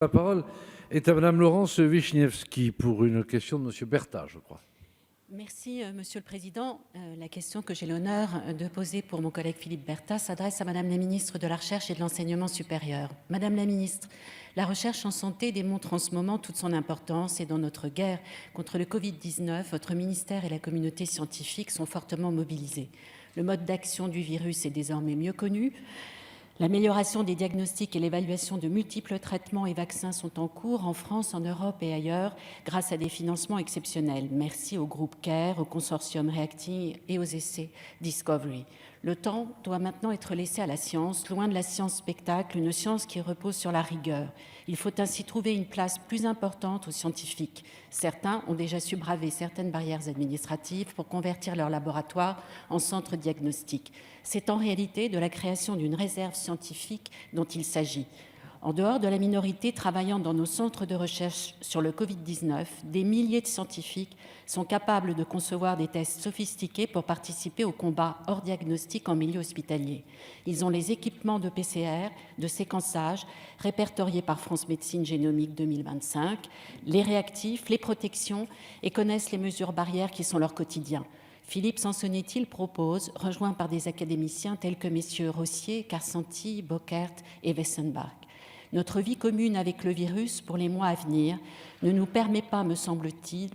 La parole est à Madame Laurence Vichnievsky pour une question de Monsieur Bertha, je crois. Merci, Monsieur le Président. La question que j'ai l'honneur de poser pour mon collègue Philippe Bertha s'adresse à Madame la Ministre de la Recherche et de l'Enseignement supérieur. Madame la Ministre, la recherche en santé démontre en ce moment toute son importance et dans notre guerre contre le Covid-19, votre ministère et la communauté scientifique sont fortement mobilisés. Le mode d'action du virus est désormais mieux connu. L'amélioration des diagnostics et l'évaluation de multiples traitements et vaccins sont en cours en France, en Europe et ailleurs grâce à des financements exceptionnels. Merci au groupe CARE, au consortium Reacting et aux essais Discovery. Le temps doit maintenant être laissé à la science, loin de la science spectacle, une science qui repose sur la rigueur. Il faut ainsi trouver une place plus importante aux scientifiques. Certains ont déjà su braver certaines barrières administratives pour convertir leur laboratoire en centre diagnostique. C'est en réalité de la création d'une réserve scientifique dont il s'agit. En dehors de la minorité travaillant dans nos centres de recherche sur le Covid-19, des milliers de scientifiques sont capables de concevoir des tests sophistiqués pour participer au combat hors diagnostic en milieu hospitalier. Ils ont les équipements de PCR, de séquençage, répertoriés par France Médecine Génomique 2025, les réactifs, les protections et connaissent les mesures barrières qui sont leur quotidien. Philippe Sansonetti propose, rejoint par des académiciens tels que messieurs Rossier, Carsanti, Bockert et Wessenbach. Notre vie commune avec le virus pour les mois à venir ne nous permet pas, me semble-t-il,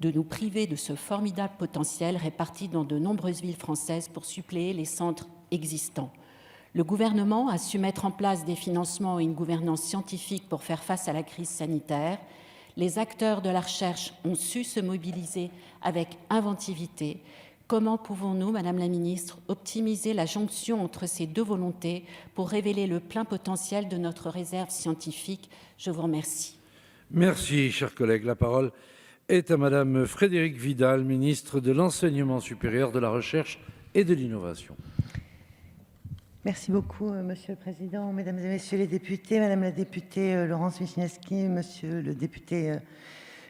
de nous priver de ce formidable potentiel réparti dans de nombreuses villes françaises pour suppléer les centres existants. Le gouvernement a su mettre en place des financements et une gouvernance scientifique pour faire face à la crise sanitaire. Les acteurs de la recherche ont su se mobiliser avec inventivité. Comment pouvons-nous, Madame la Ministre, optimiser la jonction entre ces deux volontés pour révéler le plein potentiel de notre réserve scientifique? Je vous remercie. Merci, chers collègues. La parole est à Madame Frédérique Vidal, ministre de l'Enseignement supérieur, de la Recherche et de l'Innovation. Merci beaucoup, Monsieur le Président, Mesdames et Messieurs les députés, Madame la députée Laurence Vichnievsky, Monsieur le député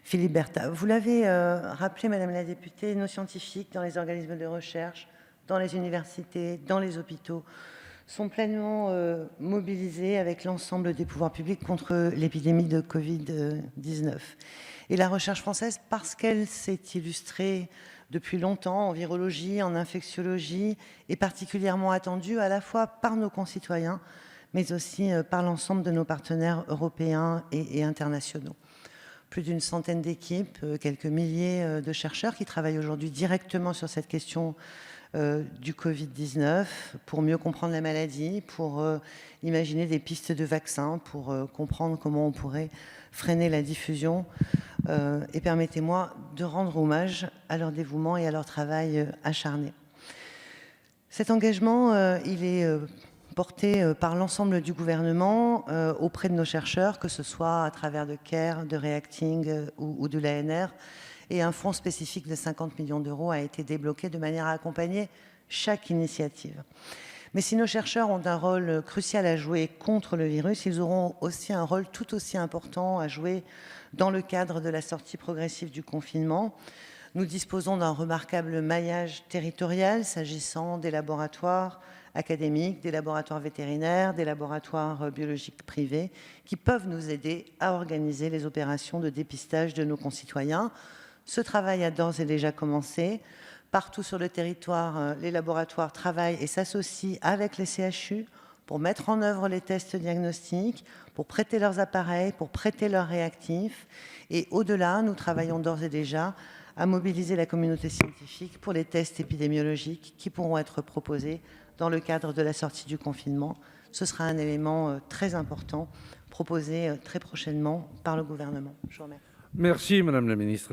Philippe Bertha. Vous l'avez rappelé, Madame la députée, nos scientifiques dans les organismes de recherche, dans les universités, dans les hôpitaux, sont pleinement mobilisés avec l'ensemble des pouvoirs publics contre l'épidémie de Covid-19. Et la recherche française, parce qu'elle s'est illustrée depuis longtemps en virologie, en infectiologie, est particulièrement attendue à la fois par nos concitoyens, mais aussi par l'ensemble de nos partenaires européens et internationaux. Plus d'une centaine d'équipes, quelques milliers de chercheurs qui travaillent aujourd'hui directement sur cette question du Covid-19 pour mieux comprendre la maladie, pour imaginer des pistes de vaccins, pour comprendre comment on pourrait freiner la diffusion. Et permettez-moi de rendre hommage à leur dévouement et à leur travail acharné. Cet engagement, il est porté par l'ensemble du gouvernement auprès de nos chercheurs, que ce soit à travers de CARE, de Reacting ou de l'ANR. Et un fonds spécifique de 50 millions d'euros a été débloqué de manière à accompagner chaque initiative. Mais si nos chercheurs ont un rôle crucial à jouer contre le virus, ils auront aussi un rôle tout aussi important à jouer dans le cadre de la sortie progressive du confinement. Nous disposons d'un remarquable maillage territorial s'agissant des laboratoires académiques, des laboratoires vétérinaires, des laboratoires biologiques privés, qui peuvent nous aider à organiser les opérations de dépistage de nos concitoyens. Ce travail a d'ores et déjà commencé. Partout sur le territoire, les laboratoires travaillent et s'associent avec les CHU pour mettre en œuvre les tests diagnostiques, pour prêter leurs appareils, pour prêter leurs réactifs. Et au-delà, nous travaillons d'ores et déjà à mobiliser la communauté scientifique pour les tests épidémiologiques qui pourront être proposés dans le cadre de la sortie du confinement. Ce sera un élément très important proposé très prochainement par le gouvernement. Je vous remercie. Merci, Madame la Ministre.